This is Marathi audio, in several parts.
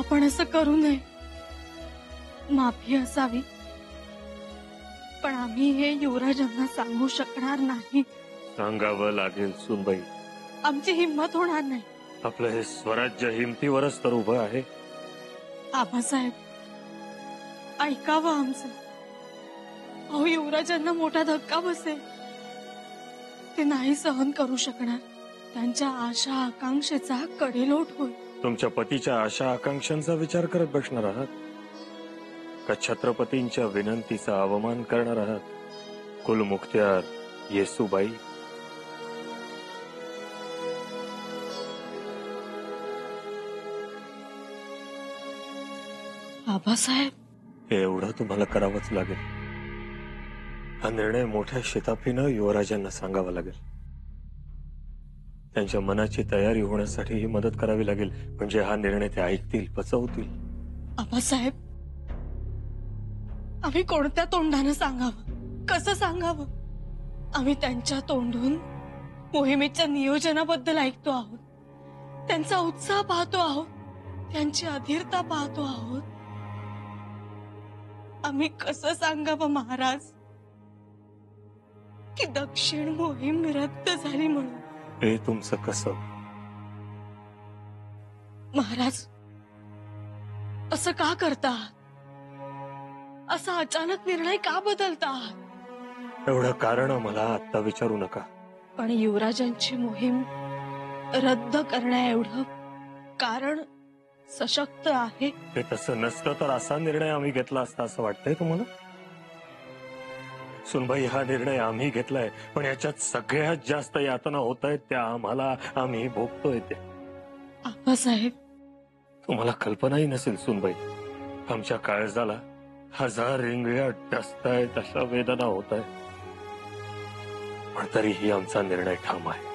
आपण असं करू नये, माफी असावी, पण आम्ही हे युवराजांना सांगू शकणार नाही. सांगावं लागेल सुनबाई. आमची हिंमत होणार नाही. आपलं हे स्वराज्य हिमतीवरच तर उभं आहे. आबासाहेब, ऐकावं आमचं. अहो, युवराजांना मोठा धक्का बसेल. ते नाही सहन करू शकणार. त्यांच्या आशा आकांक्षेचा कडेलोट होईल. तुमच्या पतीच्या आशा आकांक्षांचा विचार करत बसणार आहात का छत्रपतींच्या विनंतीचा अवमान करणार आहात? कुलमुख्त्यार येसूबाई, आबासाहेब, हे एवढं तुम्हाला करावंच लागेल. हा निर्णय मोठ्या शिताफीनं युवराजांना सांगावा लागेल. त्यांच्या मनाची तयारी होण्यासाठी ही मदत करावी लागेल. म्हणजे हा निर्णय ते ऐकतील, पचवतील. आबासाहेब, आम्ही कोणत्या तोंडानं सांगावं, कसं सांगावं? आम्ही त्यांच्या तोंडून मोहिमेच्या नियोजनाबद्दल ऐकतो आहोत, त्यांचा उत्साह पाहतो आहोत, त्यांची अधीरता पाहतो आहोत. आम्ही कसं सांगावं महाराज की दक्षिण मोहीम रद्द झाली म्हणून? हे तुमचं कसं? महाराज, असं का करता? असा अचानक निर्णय का बदलता? एवढं कारण मला आता विचारू नका. पण युवराजांची मोहीम रद्द करण्या एवढं कारण सशक्त आहे. हे तसं नसतं तर असा निर्णय आम्ही घेतला असता असं वाटतंय तुम्हाला? सुनबाई, हा निर्णय आम्ही घेतलाय, पण याच्यात सगळ्यात जास्त यातना होत आहेत त्या आम्हाला. आम्ही भोगतोय ते. आबासाहेब, तुम्हाला कल्पनाही नसेल सुनबाई, आमच्या काळजाला 1000 रिंगळ्या डसतायत, अशा वेदना होत आहेत. पण तरीही आमचा निर्णय ठाम आहे.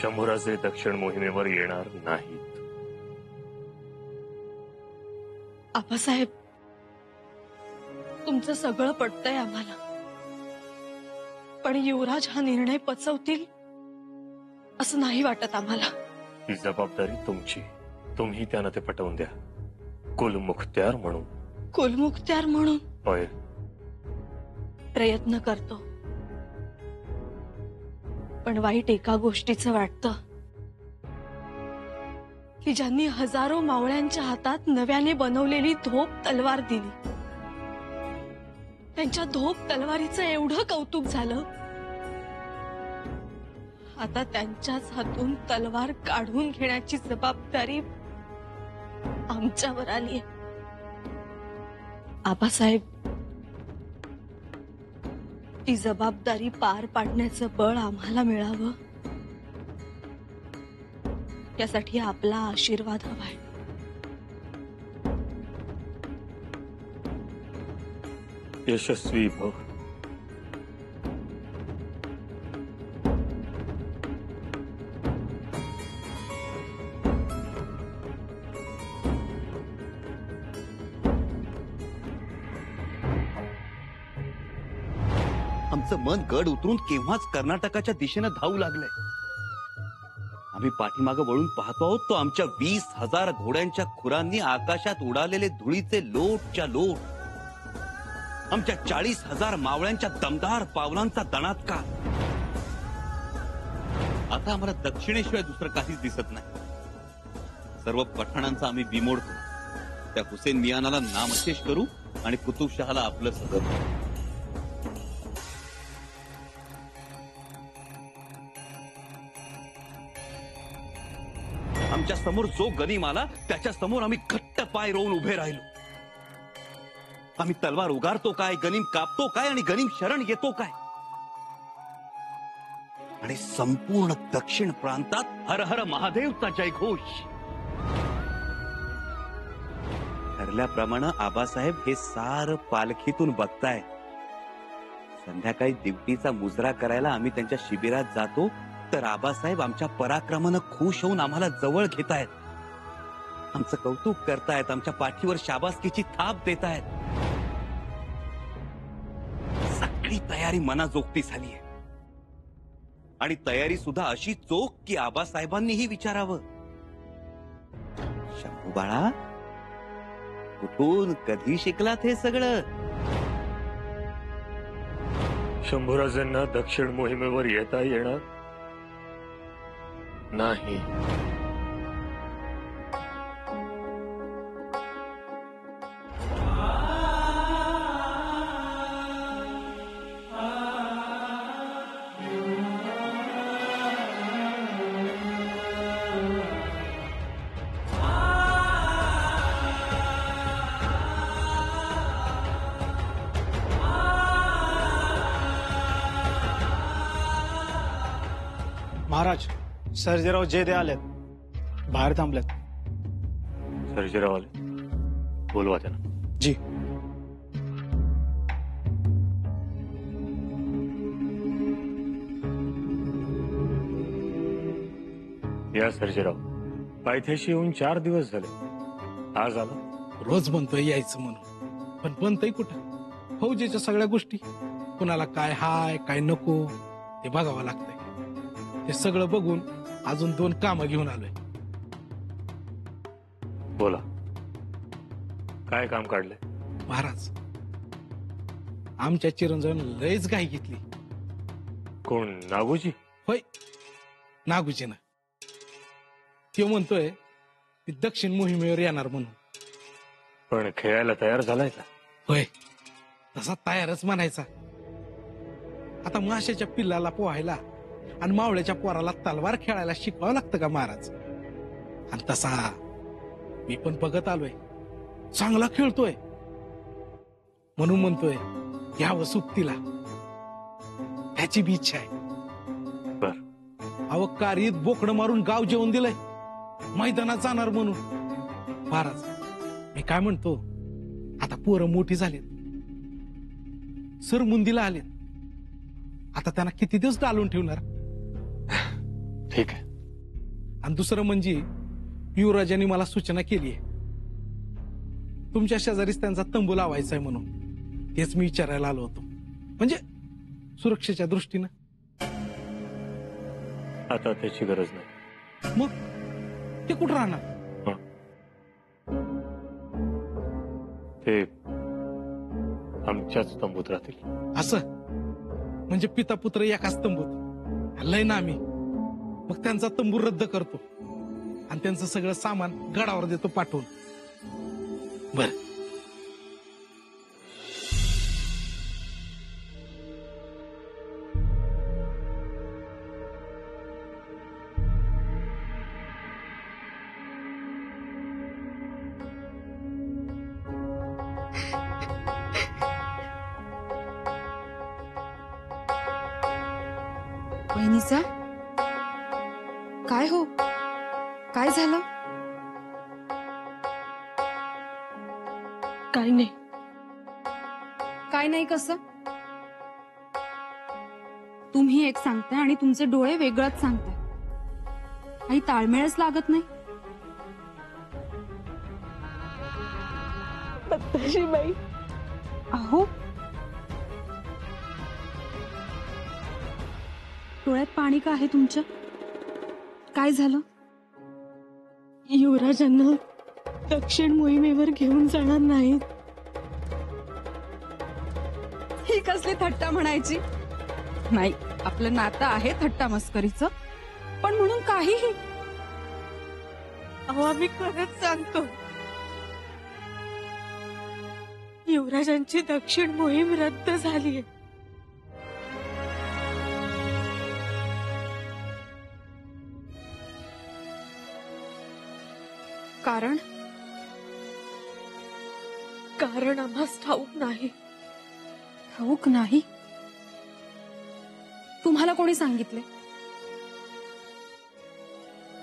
शंभूराजे दक्षिण मोहिमेवर येणार नाहीत. आबासाहेब, तुमचं सगळं पटतंय आम्हाला, पण युवराज हा निर्णय पचवतील असं नाही वाटत आम्हाला. ही जबाबदारी तुमची. तुम्ही त्यांना ते पटवून द्या. कुलमुख्त्यार म्हणून. कुलमुख्त्यार म्हणून? होय. प्रयत्न करतो, पण वाईट एका गोष्टीचं वाटतं की ज्यांनी हजारो मावळ्यांच्या हातात नव्याने बनवलेली धोप तलवार दिली, त्यांच्या धोप तलवारीचं एवढं कौतुक झालं, आता त्यांच्याच हातून तलवार काढून घेण्याची जबाबदारी आमच्यावर आली आहे. आबासाहेब, ती जबाबदारी पार पाडण्याचं बळ आम्हाला मिळावं, यासाठी आपला आशीर्वाद हवाय. यशस्वी भव. आमचं मन गड उतरून केव्हाच कर्नाटकाच्या दिशेनं धावू लागलंय. आम्ही पाठीमागं वळून पाहतो आहोत तो आमच्या 20,000 घोड्यांच्या खुरांनी आकाशात उडालेले धुळीचे लोटच्या लोट, आमच्या 40,000 मावळ्यांच्या दमदार पावलांचा दणात्कार. आता आम्हाला दक्षिणेशिवाय दुसरं काहीच दिसत नाही. सर्व पठाणांचा आम्ही बिमोडतो. त्या हुसेन मियानाला नामशेष करू आणि कुतुबशहाला आपलं सगळं. आमच्या समोर जो गनीम आला त्याच्या समोर आम्ही घट्ट पाय रोवून उभे राहिलो. आम्ही तलवार उगारतो काय, गनीम कापतो काय आणि गनीम शरण येतो काय? आणि संपूर्ण दक्षिण प्रांतात हर हर महादेवचा जयघोष. ठरल्याप्रमाणे आबासाहेब हे सार पालखीतून बघताय. संध्याकाळी दिवटीचा मुजरा करायला आम्ही त्यांच्या शिबिरात जातो तर आबासाहेब आमच्या पराक्रमानं खुश होऊन आम्हाला जवळ घेतायत, आमचं कौतुक करतायत, आमच्या पाठीवर शाबासकीची थाप देतायत. सगळी तयारी मनाजोगती झालीय आणि तयारी सुद्धा अशी चोख की आबासाहेबांनीही विचारावं, शंभू बाळा, कुठून कधी शिकलात हे सगळं? शंभूराजांना दक्षिण मोहिमेवर येता येणार नाही. महाराज, सर्जेराव जे दे आलेत, बाहेर थांबलेत. सर्जेराव आले, बोलवा त्यांना. जी. या सर्जेराव, पायथ्याशी येऊन 4 दिवस झाले, आज आला. रोज म्हणतोय यायचं म्हणून, पण बनतय कुठं? फौजेच्या सगळ्या गोष्टी, कुणाला काय हाय काय नको ते बघावं लागतंय. ते सगळं बघून अजून 2 कामं घेऊन आलोय. बोला, काय काम काढले? महाराज, आमच्या चिरंजीवन लयच घाई घेतली. कोण, नागूजी? होय, नागूजीनं. तो म्हणतोय मी दक्षिण मोहिमेवर येणार म्हणून. पण खेळायला तयार झालाय का? होय, तसा तयारच म्हणायचा. आता माशाच्या पिल्लाला पोहायला आणि मावळ्याच्या पोराला तलवार खेळायला शिकवावं लागतं का महाराज? आणि तसा मी पण बघत आलोय, चांगला खेळतोय, म्हणून म्हणतोय घ्यावं सुट्टीला. ह्याची बी इच्छा आहे. बर. अहो, कारीत बोकडं मारून गाव जेवून दिलंय, मैदानात जाणार म्हणून. महाराज, मी काय म्हणतो, आता पोरं मोठी झालीत, सरमुंदीला आलेत, आता त्यांना किती दिवस डालून ठेवणार? ठीक आहे. आणि दुसरं म्हणजे युवराजांनी मला सूचना केली आहे, तुमच्या शेजारीच त्यांचा तंबू लावायचा आहे म्हणून. तेच मी विचारायला आलो होतो, म्हणजे सुरक्षेच्या दृष्टीनं. आता त्याची गरज नाही. मग ते कुठं राहणार? ते आमच्याच तंबूत राहतील. असं म्हणजे पिता पुत्र एकाच तंबूत? लय ना आम्ही. मग त्यांचा तंबू रद्द करतो आणि त्यांचं सगळं सामान गडावर देतो पाठवून. बर. वहिनीचा काय हो, काय झालं? काही नाही. काय नाही कसं? तुम्ही एक सांगताय आणि तुमचे डोळे वेगळंच सांगताय. काही ताळमेळच लागत नाही. बाई, अहो, डोळ्यात पाणी का आहे तुमच्या? काय झालं? युवराजांना दक्षिण मोहिमेवर घेऊन जाणार नाहीत. ही कसली थट्टा म्हणायची? नाही, आपलं नातं आहे थट्टा मस्करीचं, पण म्हणून काहीही. अहो, आम्ही खरंच सांगतो, युवराजांची दक्षिण मोहीम रद्द झालीय. कारण? कारण आम्हास ठाऊक नाही. ठाऊक नाही? तुम्हाला कोणी सांगितले?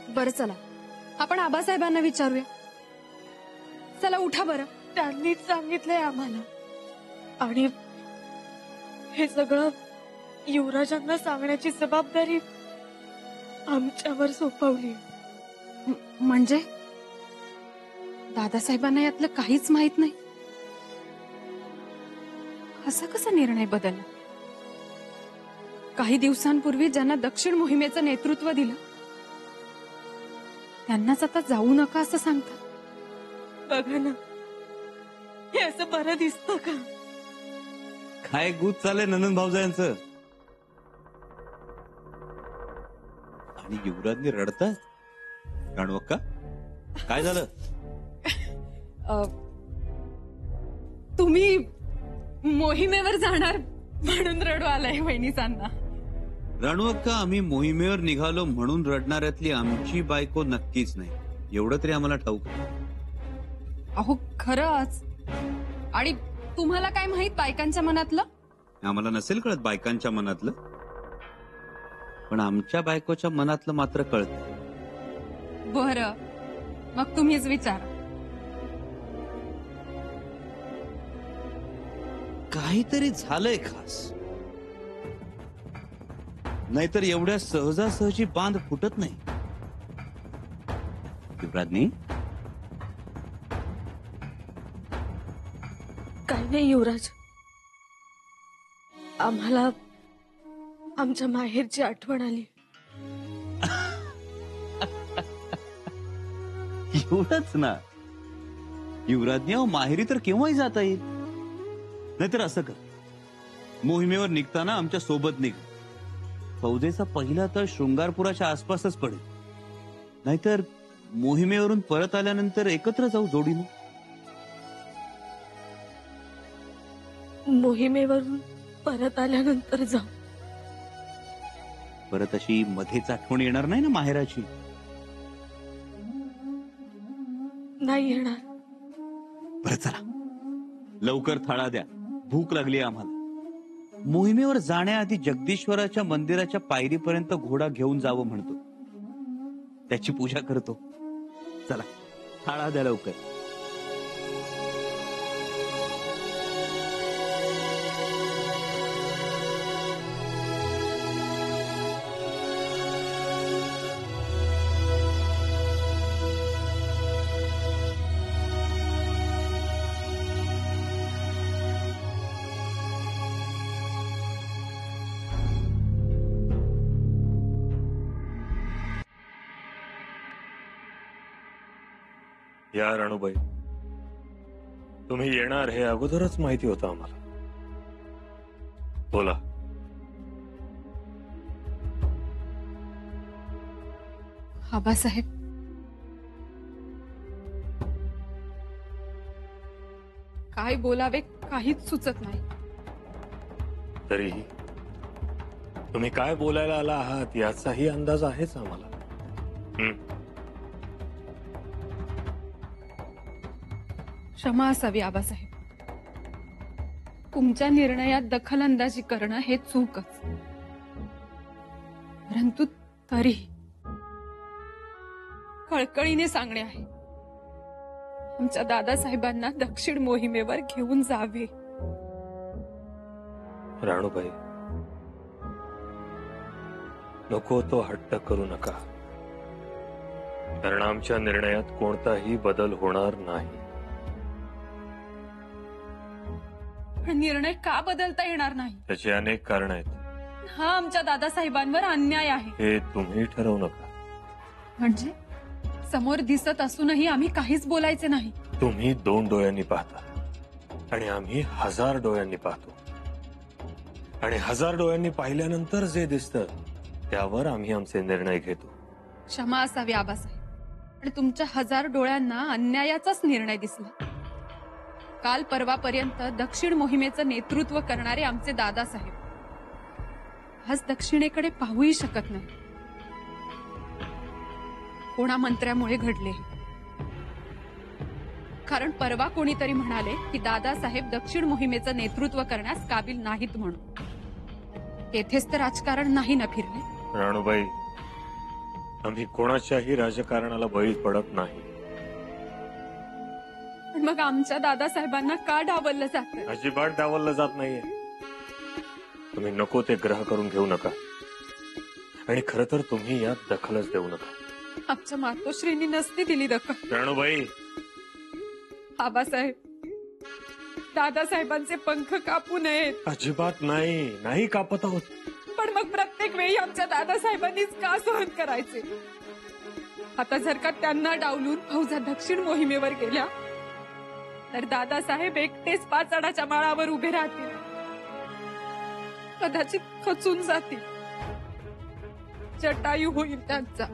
बरं, चला आपण आबासाहेबांना विचारूया. चला उठा बरं. त्यांनीच सांगितलंय आम्हाला, आणि हे सगळं युवराजांना सांगण्याची जबाबदारी आमच्यावर सोपवली. म्हणजे दादासाहेबांना यातलं काहीच माहित नाही? असा कसा निर्णय बदलला? काही दिवसांपूर्वी ज्यांना दक्षिण मोहिमेचं नेतृत्व दिलं त्यांनाच आता जाऊ नका असं सांगतात. बघा ना, हे असं बरं दिसतं का? काय गुद चाललंय नंदन भाऊजायांचं. आणि युवराजने रडताय. राणूअक्का, काय झालं? तुम्ही मोहिमेवर जाणार म्हणून रडू आलाय वहिनीसांना. राणूअक्का, आम्ही मोहिमेवर निघालो म्हणून रडणाऱ्यातली आमची बायको नक्कीच नाही, एवढं तरी आम्हाला ठाऊक आहे. अहो खरंच. आणि तुम्हाला काय माहित बायकांच्या मनातलं? आम्हाला नसेल कळत बायकांच्या मनातलं, पण आमच्या बायकोच्या मनातलं मात्र कळत. बरं, मग तुम्हीच विचारा. काहीतरी झालंय खास, नाहीतर एवढ्या सहजासहजी बांध फुटत नाही. युवराजनी, काही नाही युवराज, आम्हाला आमच्या माहेरची आठवण आली. एवढंच ना युवराजनी, अहो माहेरी तर केव्हाही जाता येईल. नाहीतर असं कर, मोहिमेवर निघताना आमच्या सोबत निघ. फौजेचा पहिला तर शृंगारपुराच्या आसपासच पडेल. नाहीतर मोहिमेवरून परत आल्यानंतर एकत्र जाऊ जोडीने. मोहिमेवरून परत आल्यानंतर जाऊ. परत अशी मध्येच आठवण येणार नाही ना माहेराची? नाही येणार. बरं चला, लवकर थाळा द्या, भूक लागली आम्हाला. मोहिमेवर जाण्याआधी जगदीश्वराच्या मंदिराच्या पायरीपर्यंत घोडा घेऊन जावं म्हणतो, त्याची पूजा करतो. चला, थाळा द्या लवकर. या राणूबाई, तुम्ही येणार हे अगोदरच माहिती होतं आम्हाला. बोला. आबासाहेब, काय बोलावे काहीच सुचत नाही. तरीही तुम्ही काय बोलायला आला आहात याचाही अंदाज आहेच आम्हाला. क्षमा असावी आबासाहेब. तुमच्या निर्णयात दखलंदाजी करणं हे चूकच. परंतु तरीही कळकळीने सांगणे आहे, आमच्या दादासाहेबांना दक्षिण मोहिमेवर घेऊन जावे. राणूबाई, नको तो हट्ट करू नका, कारण आमच्या निर्णयात कोणताही बदल होणार नाही. पण निर्णय का बदलता येणार नाही? त्याची अनेक कारण आहेत. हा आमच्या दादासाहेबांवर अन्याय आहे. हे तुम्ही ठरवू नका. म्हणजे समोर दिसत असूनही आम्ही काहीच बोलायचे नाही? तुम्ही 2 डोळ्यांनी पाहता आणि आम्ही 1000 डोळ्यांनी पाहतो. आणि 1000 डोळ्यांनी पाहिल्यानंतर जे दिसतं त्यावर आम्ही आमचे निर्णय घेतो. क्षमा असावी आबासाहेब, आणि तुमच्या 1000 डोळ्यांना अन्यायाचाच निर्णय दिसला. काल परवापर्यंत दक्षिण मोहिमेचं नेतृत्व करणारे आमचे दादासाहेब आज दक्षिणेकडे पाहूही शकत नाही. कोणा मंत्र्यामुळे घडले? कारण परवा कोणीतरी म्हणाले की दादासाहेब दक्षिण मोहिमेचं नेतृत्व करण्यास काबिल नाहीत म्हणून. तेथेच तर राजकारण नाही ना फिरले? राणूबाई, आम्ही कोणाच्याही राजकारणाला बळी पडत नाही. पण मग आमच्या दादासाहेबांना का डावललं जातं? अजिबात डावललं जात नाहीये. तुम्ही नको ते ग्रह करून घेऊ नका, आणि खरं तर तुम्ही यात दखलच देऊ नका. आमच्या मातोश्रींनी नसती दिली दखल. राणूबाई, आबासाहेब, दादासाहेबांचे पंख कापू नयेत. अजिबात नाही, नाही कापत आहोत. पण मग प्रत्येक वेळी आमच्या दादासाहेबांनीच का सहन करायचे? आता जर का त्यांना डावलून फौजा दक्षिण मोहिमेवर गेल्या तर दादासाहेब एकटेच पाचाडाच्या माळावर उभे राहतील. कदाचित खचून जातील. जटायू होईल त्यांचा.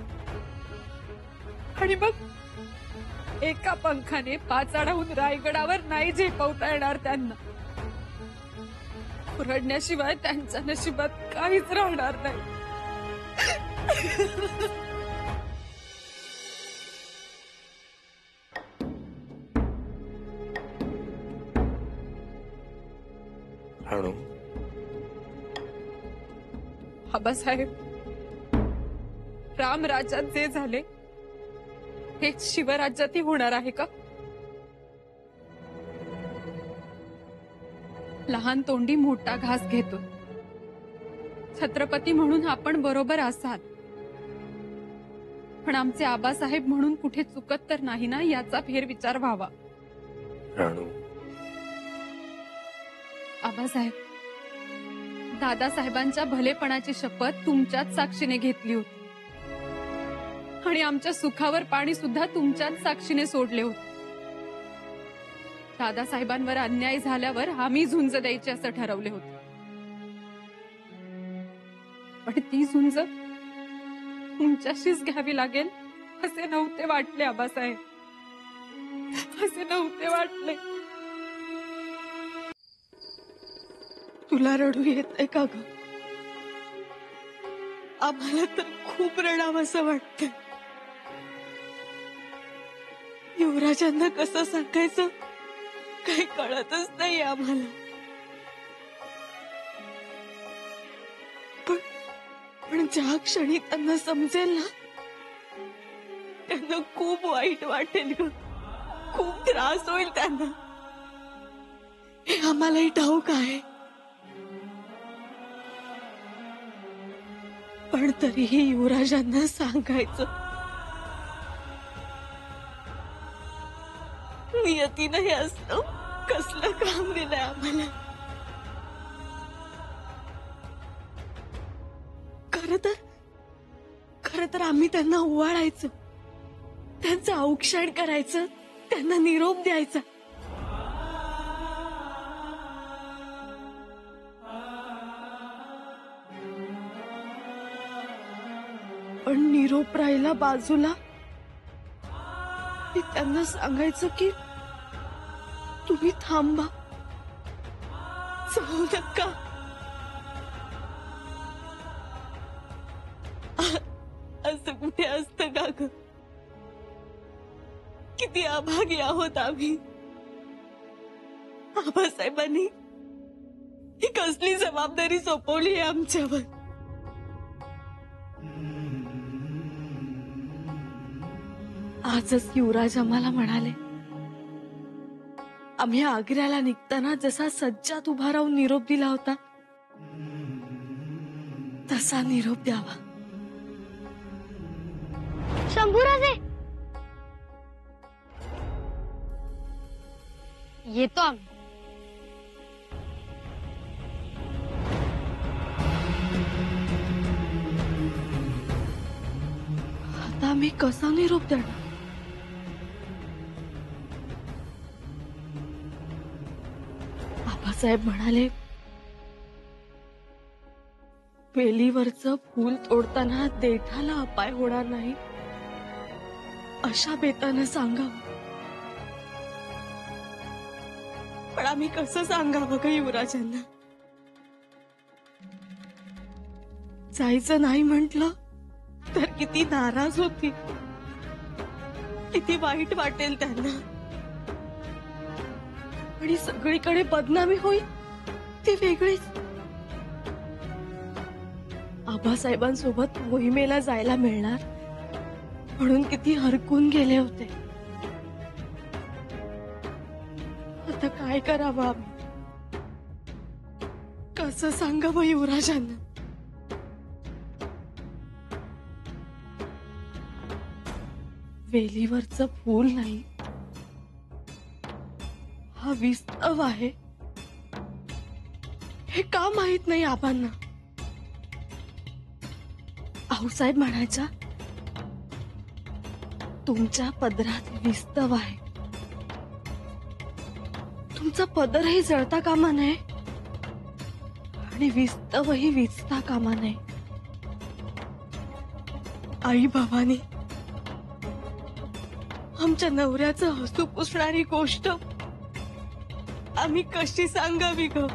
आणि मग एका पंखाने पाचाडाहून रायगडावर नाही झेपवता येणार त्यांना. रडण्याशिवाय त्यांच्या नशिबात काहीच राहणार नाही. राणू, आबासाहेब, रामराज्यात जे झाले हेच शिवराज्यातही होणार आहे का? लहान तोंडी मोठा घास घेतो. छत्रपती म्हणून आपण बरोबर असाल, पण आमचे आबासाहेब म्हणून कुठे चुकत तर नाही ना, याचा फेरविचार व्हावा. राणू, आबासाहेब, दादासाहेबांच्या भलेपणाची शपथ तुमच्याच साक्षीने घेतली होती आणि आमच्या सुखावर पाणी सुद्धा तुमच्याच साक्षीने सोडले होते. दादासाहेबांवर अन्याय झाल्यावर आम्ही झुंज द्यायची असं ठरवले होते, पण ती झुंज तुमच्याशीच घ्यावी लागेल असे नव्हते वाटले. आबासाहेब, असे नव्हते वाटले. तुला रडू येतंय का ग? आम्हाला तर खूप रडावं असं वाटतंय. युवराजांना कसं सांगायचं काही कळतच नाही आम्हाला. पण ज्या क्षणी त्यांना समजेल ना, त्यांना खूप वाईट वाटेल ग. खूप त्रास होईल त्यांना. हे आम्हालाही ठाऊक आहे. पण तरीही युवराजांना सांगायचं. नियतीनं हे असतं कसलं काम दिलंय आम्हाला. खरं तर आम्ही त्यांना ओवाळायचं, त्यांचं औक्षण करायचं, त्यांना निरोप द्यायचा. पण निरोप राहिला बाजूला की त्यांना सांगायचं की तुम्ही थांबा, जाऊ नका. असं कुठे असतं का ग? किती अभागी आहोत आम्ही. आबासाहेबांनी ही कसली जबाबदारी सोपवली आहे आमच्यावर. आजच युवराज आम्हाला म्हणाले, आम्ही आग्र्याला निघताना जसा सज्जात उभा राहून निरोप दिला होता तसा निरोप द्यावा. शंभूराजे, येतो आम्ही. आता आम्ही कसा निरोप देणार? आबासाहेब म्हणाले, वेलीवरचं फूल तोडताना देठाला अपाय होणार नाही अशा बेतानं सांगावं. पण आम्ही कसं सांगावं ग युवराजांना? जायचं नाही म्हटलं तर किती नाराज होती, किती वाईट वाटेल त्यांना. आणि सगळीकडे बदनामी होईल ती वेगळीच. आबासाहेबांसोबत मोहिमेला जायला मिळणार म्हणून किती हरकून गेले होते. आता काय करावं आम्ही? कसं सांगावं युवराजांना? वेलीवरचं फूल नाही, हा विस्तव आहे हे का माहित नाही आबांना? आऊसाहेब म्हणायचा, तुमच्या पदरात विस्तव आहे तुमचा पदरही जळता कामा नये आणि विस्तवही विजता कामा नये. आई भवानी, आमच्या नवऱ्याचं हसू पुसणारी गोष्ट आम्ही कशी सांगावी ग?